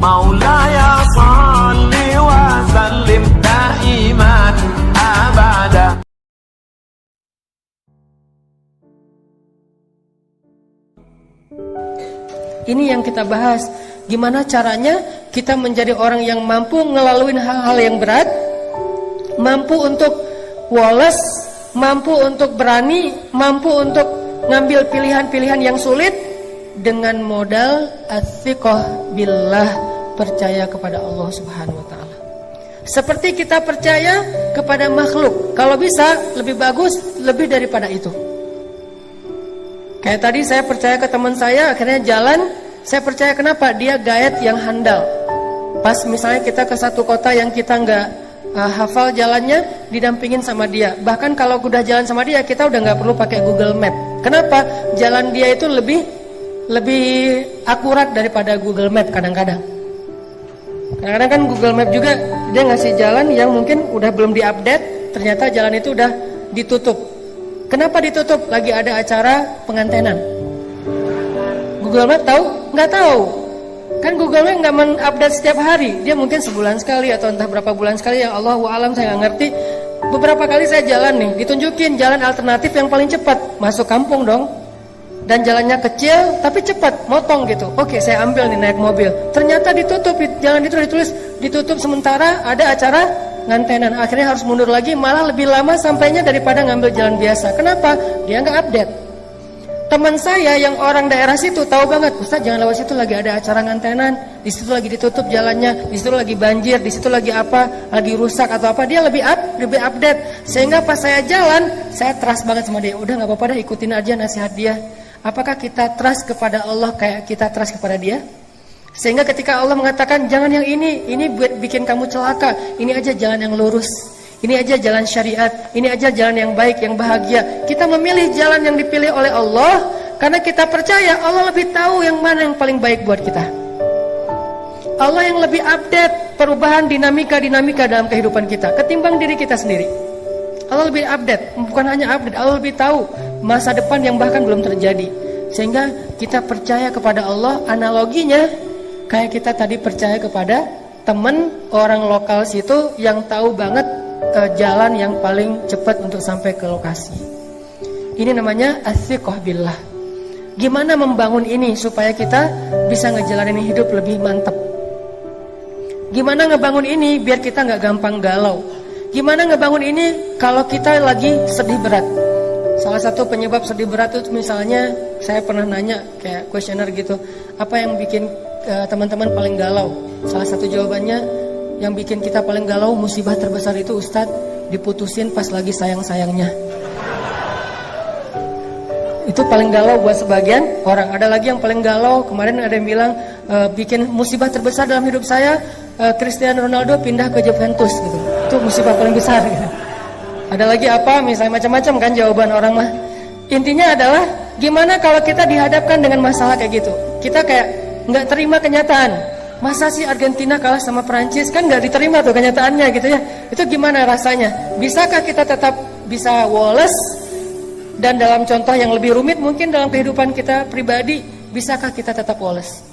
Maulaya salli wa sallim daiman abada. Ini yang kita bahas. Gimana caranya kita menjadi orang yang mampu ngelaluin hal-hal yang berat, mampu untuk woles, mampu untuk berani, mampu untuk ngambil pilihan-pilihan yang sulit dengan modal athiqah billah, percaya kepada Allah Subhanahu wa taala. Seperti kita percaya kepada makhluk, kalau bisa lebih bagus lebih daripada itu. Kayak tadi saya percaya ke teman saya, akhirnya jalan, saya percaya kenapa? Dia guide yang handal. Pas misalnya kita ke satu kota yang kita nggak hafal jalannya, didampingin sama dia. Bahkan kalau udah jalan sama dia, kita udah nggak perlu pakai Google Map. Kenapa? Jalan dia itu lebih akurat daripada Google Map kadang-kadang. Kadang-kadang kan Google Map juga dia ngasih jalan yang mungkin udah belum diupdate, ternyata jalan itu udah ditutup. Kenapa ditutup? Lagi ada acara pengantenan. Google Map tahu? Nggak tahu. Kan Google Map nggak mengupdate setiap hari. Dia mungkin sebulan sekali atau entah berapa bulan sekali. Ya Allahu a'lam, saya nggak ngerti. Beberapa kali saya jalan nih, ditunjukin jalan alternatif yang paling cepat. Masuk kampung dong. Dan jalannya kecil tapi cepat, motong gitu. Oke, saya ambil nih naik mobil. Ternyata ditutup, jalan itu ditulis ditutup sementara ada acara ngantenan. Akhirnya harus mundur lagi, malah lebih lama sampainya daripada ngambil jalan biasa. Kenapa? Dia nggak update. Teman saya yang orang daerah situ tahu banget, Ustaz jangan lewat situ, lagi ada acara ngantenan, di situ lagi ditutup jalannya, di situ lagi banjir, di situ lagi apa, lagi rusak atau apa. Dia lebih update. Sehingga pas saya jalan, saya trust banget sama dia. Udah nggak apa-apa dah, ikutin aja nasihat dia. Apakah kita trust kepada Allah kayak kita trust kepada dia? Sehingga ketika Allah mengatakan jangan yang ini buat bikin kamu celaka, ini aja jalan yang lurus, ini aja jalan syariat, ini aja jalan yang baik, yang bahagia. Kita memilih jalan yang dipilih oleh Allah karena kita percaya Allah lebih tahu yang mana yang paling baik buat kita. Allah yang lebih update perubahan dinamika dalam kehidupan kita ketimbang diri kita sendiri. Allah lebih update, bukan hanya update, Allah lebih tahu masa depan yang bahkan belum terjadi. Sehingga kita percaya kepada Allah, analoginya kayak kita tadi percaya kepada teman orang lokal situ yang tahu banget jalan yang paling cepat untuk sampai ke lokasi. Ini namanya athiqah billah. Gimana membangun ini supaya kita bisa ngejalanin hidup lebih mantap? Gimana ngebangun ini biar kita nggak gampang galau? Gimana ngebangun ini kalau kita lagi sedih berat? Salah satu penyebab sedih berat itu misalnya saya pernah nanya kayak kuesioner gitu, apa yang bikin teman-teman paling galau? Salah satu jawabannya, yang bikin kita paling galau musibah terbesar itu Ustadz diputusin pas lagi sayang-sayangnya. Itu paling galau buat sebagian orang. Ada lagi yang paling galau, kemarin ada yang bilang bikin musibah terbesar dalam hidup saya Cristiano Ronaldo pindah ke Juventus gitu. Itu musibah paling besar gitu. Ada lagi apa, misalnya macam-macam kan jawaban orang mah. Intinya adalah gimana kalau kita dihadapkan dengan masalah kayak gitu. Kita kayak nggak terima kenyataan. Masa sih Argentina kalah sama Perancis? Kan nggak diterima tuh kenyataannya gitu ya. Itu gimana rasanya? Bisakah kita tetap bisa woles? Dan dalam contoh yang lebih rumit mungkin dalam kehidupan kita pribadi, bisakah kita tetap woles?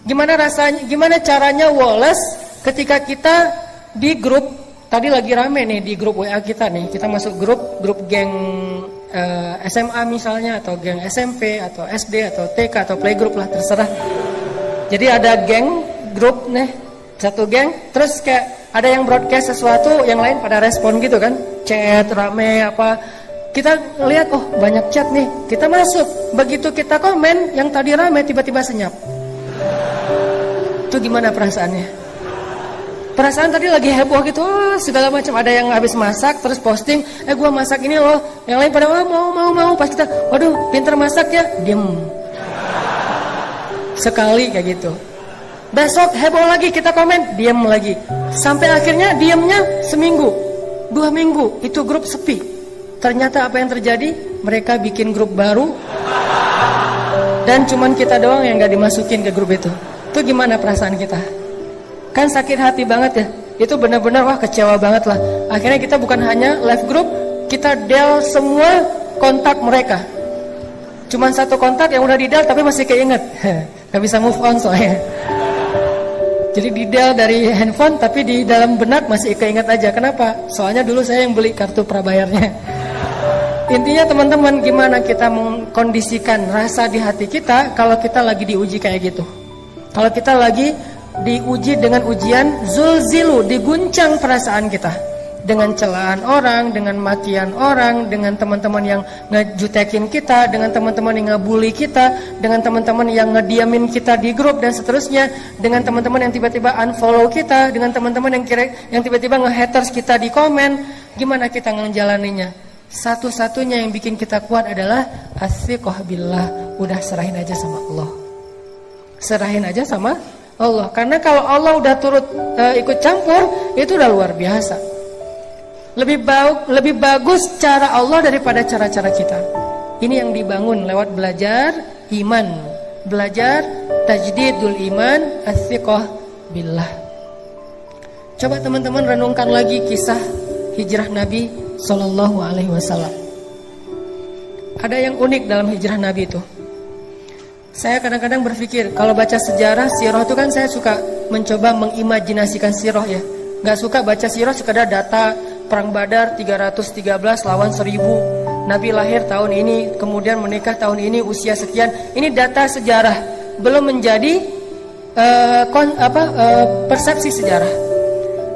Gimana rasanya? Gimana caranya woles ketika kita di grup? Tadi lagi rame nih di grup WA kita nih. Kita masuk grup geng SMA misalnya, atau geng SMP atau SD atau TK atau playgroup lah, terserah. Jadi ada geng, grup nih, satu geng, terus kayak ada yang broadcast sesuatu, yang lain pada respon gitu kan, chat rame apa. Kita lihat, oh banyak chat nih, kita masuk. Begitu kita komen, yang tadi rame tiba-tiba senyap. Itu gimana perasaannya? Perasaan tadi lagi heboh gitu, oh, segala macam. Ada yang habis masak terus posting, gua masak ini loh. Yang lain pada mau. Pas kita, waduh pinter masak ya, diem. Sekali kayak gitu. Besok heboh lagi, kita komen, diem lagi. Sampai akhirnya diemnya seminggu, 2 minggu, itu grup sepi. Ternyata apa yang terjadi? Mereka bikin grup baru, dan cuman kita doang yang gak dimasukin ke grup itu. Itu gimana perasaan kita? Kan sakit hati banget ya. Itu benar-benar wah kecewa banget lah. Akhirnya kita bukan hanya live group, kita del semua kontak mereka. Cuman satu kontak yang udah di del tapi masih keinget. Gak bisa move on soalnya. Jadi detail dari handphone tapi di dalam benak masih keinget aja. Kenapa? Soalnya dulu saya yang beli kartu prabayarnya. Intinya teman-teman, gimana kita mengkondisikan rasa di hati kita kalau kita lagi diuji kayak gitu. Kalau kita lagi diuji dengan ujian zulzilu, diguncang perasaan kita. Dengan celaan orang, dengan makian orang, dengan teman-teman yang ngejutekin kita, dengan teman-teman yang ngebully kita, dengan teman-teman yang ngediamin kita di grup dan seterusnya, dengan teman-teman yang tiba-tiba unfollow kita, dengan teman-teman yang tiba-tiba nge-haters kita di komen. Gimana kita ngejalaninya? Satu-satunya yang bikin kita kuat adalah as-siqah billah. Udah serahin aja sama Allah. Serahin aja sama Allah. Karena kalau Allah udah turut ikut campur, itu udah luar biasa. Lebih bagus cara Allah daripada cara-cara kita. Ini yang dibangun lewat belajar iman, belajar tajdidul iman, as-siqah billah. Coba teman-teman renungkan lagi kisah hijrah Nabi Sallallahu Alaihi Wasallam. Ada yang unik dalam hijrah Nabi itu. Saya kadang-kadang berpikir, kalau baca sejarah sirah itu kan saya suka mencoba mengimajinasikan sirah ya. Gak suka baca sirah sekadar data Perang Badar 313 lawan 1000. Nabi lahir tahun ini, kemudian menikah tahun ini, usia sekian. Ini data sejarah, belum menjadi persepsi sejarah.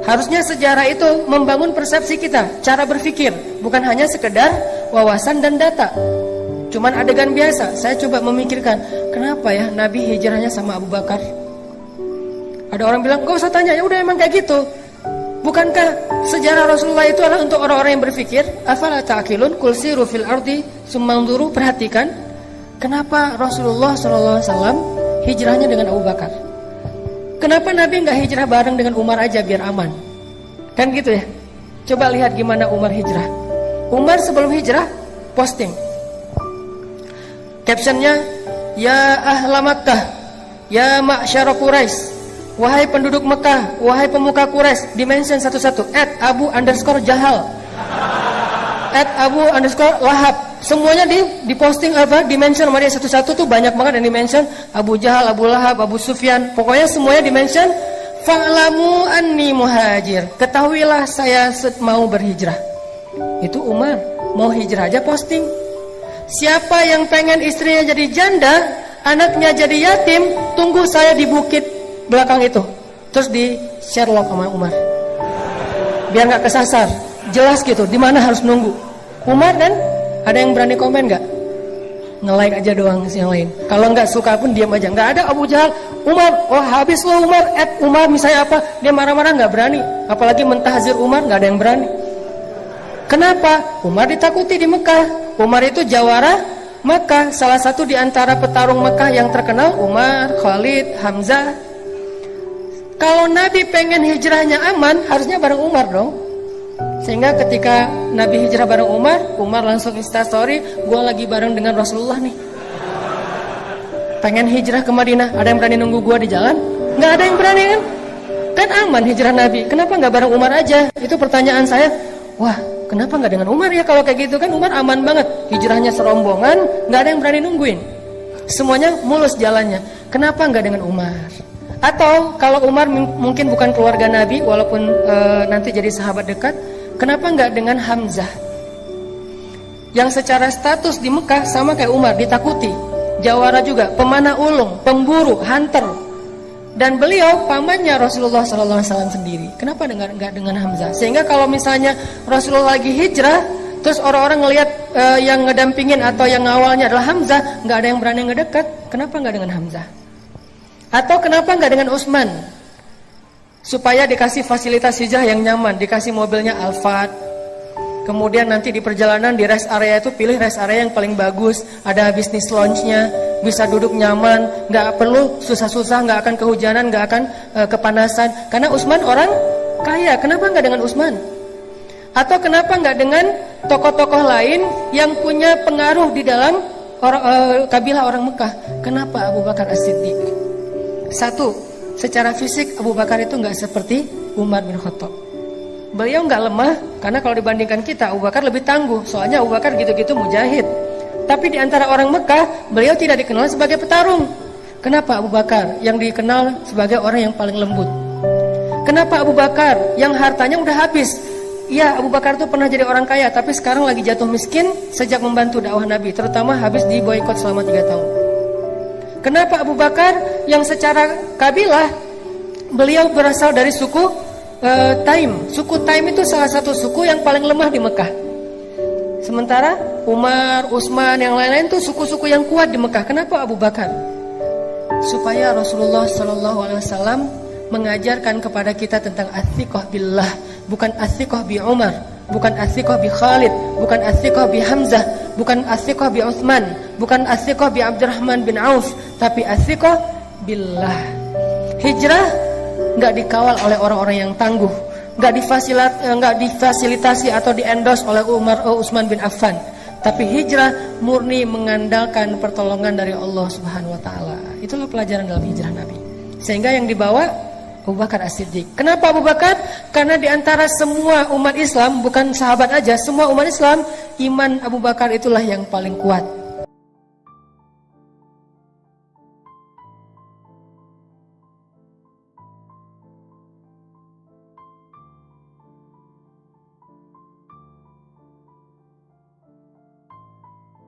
Harusnya sejarah itu membangun persepsi kita, cara berpikir, bukan hanya sekedar wawasan dan data. Cuman adegan biasa. Saya coba memikirkan, kenapa ya Nabi hijrahnya sama Abu Bakar? Ada orang bilang, gak usah tanya, ya udah emang kayak gitu. Bukankah sejarah Rasulullah itu adalah untuk orang-orang yang berpikir? Afala ta'qilun qul siru fil ardi summanzuru. Perhatikan, kenapa Rasulullah SAW hijrahnya dengan Abu Bakar? Kenapa Nabi nggak hijrah bareng dengan Umar aja biar aman? Kan gitu ya. Coba lihat gimana Umar hijrah. Umar sebelum hijrah posting captionnya, ya ahla Makkah, ya ma'syara Quraisy, wahai penduduk Mekah, wahai pemuka Quraisy, dimention satu-satu, @Abu_Jahal, @Abu_Lahab, semuanya diposting dimention sama dia satu-satu tuh banyak banget yang dimention, Abu Jahal, Abu Lahab, Abu Sufyan, pokoknya semuanya dimention. Fa'lamu anni muhajir, ketahuilah saya mau berhijrah. Itu Umar mau hijrah aja posting. Siapa yang pengen istrinya jadi janda, anaknya jadi yatim, tunggu saya di bukit belakang itu. Terus di Sherlock sama Umar, biar nggak kesasar, jelas gitu di mana harus nunggu. Umar kan, ada yang berani komen nggak? Nge-like aja doang yang lain. Kalau nggak suka pun diam aja. Nggak ada Abu Jahal, Umar, oh habis lo Umar, Umar misalnya apa, dia marah-marah nggak berani. Apalagi mentahzir Umar, nggak ada yang berani. Kenapa? Umar ditakuti di Mekah. Umar itu jawara Mekah, salah satu di antara petarung Mekah yang terkenal, Umar, Khalid, Hamzah. Kalau Nabi pengen hijrahnya aman, harusnya bareng Umar dong. Sehingga ketika Nabi hijrah bareng Umar, Umar langsung instastory, gue lagi bareng dengan Rasulullah nih. Pengen hijrah ke Madinah, ada yang berani nunggu gue di jalan? Nggak ada yang berani kan? Kan aman hijrah Nabi, kenapa nggak bareng Umar aja? Itu pertanyaan saya. Wah, kenapa nggak dengan Umar ya? Kalau kayak gitu kan Umar aman banget, hijrahnya serombongan, nggak ada yang berani nungguin, semuanya mulus jalannya. Kenapa nggak dengan Umar? Atau kalau Umar mungkin bukan keluarga Nabi, walaupun nanti jadi sahabat dekat, kenapa nggak dengan Hamzah? Yang secara status di Mekah sama kayak Umar, ditakuti, jawara juga, pemanah ulung, pemburu, hunter, dan beliau pamannya Rasulullah SAW sendiri. Kenapa nggak dengan Hamzah? Sehingga kalau misalnya Rasulullah lagi hijrah, terus orang-orang ngelihat yang ngedampingin atau yang ngawalnya adalah Hamzah, nggak ada yang berani ngedekat. Kenapa nggak dengan Hamzah? Atau kenapa nggak dengan Utsman? Supaya dikasih fasilitas hijrah yang nyaman, dikasih mobilnya Alphard. Kemudian nanti di perjalanan di rest area itu pilih rest area yang paling bagus, ada bisnis lounge-nya, bisa duduk nyaman, nggak perlu susah-susah, nggak akan kehujanan, nggak akan kepanasan. Karena Utsman orang kaya, kenapa nggak dengan Utsman? Atau kenapa nggak dengan tokoh-tokoh lain yang punya pengaruh di dalam kabilah orang Mekah? Kenapa Abu Bakar As-Siddiq? Satu, secara fisik Abu Bakar itu nggak seperti Umar bin Khattab. Beliau nggak lemah, karena kalau dibandingkan kita, Abu Bakar lebih tangguh. Soalnya Abu Bakar gitu-gitu mujahid. Tapi di antara orang Mekah, beliau tidak dikenal sebagai petarung. Kenapa Abu Bakar yang dikenal sebagai orang yang paling lembut? Kenapa Abu Bakar yang hartanya udah habis? Ya, Abu Bakar itu pernah jadi orang kaya, tapi sekarang lagi jatuh miskin sejak membantu dakwah Nabi, terutama habis diboikot selama 3 tahun. Kenapa Abu Bakar yang secara kabilah beliau berasal dari suku Taim. Suku Taim itu salah satu suku yang paling lemah di Mekah. Sementara Umar, Utsman, yang lain-lain itu suku-suku yang kuat di Mekah. Kenapa Abu Bakar? Supaya Rasulullah SAW mengajarkan kepada kita tentang athiqah billah, bukan athiqah bi Umar, bukan athiqah bi Khalid, bukan athiqah bi Hamzah, bukan athiqah bi Utsman, bukan athiqah bi Abdurrahman bin Auf, tapi athiqah billah. Hijrah nggak dikawal oleh orang-orang yang tangguh, nggak difasilitasi atau di-endorse oleh Utsman bin Affan, tapi hijrah murni mengandalkan pertolongan dari Allah Subhanahu wa taala. Itulah pelajaran dalam hijrah Nabi. Sehingga yang dibawa Abu Bakar As-Siddiq. Kenapa Abu Bakar? Karena di antara semua umat Islam, bukan sahabat aja, semua umat Islam, iman Abu Bakar itulah yang paling kuat.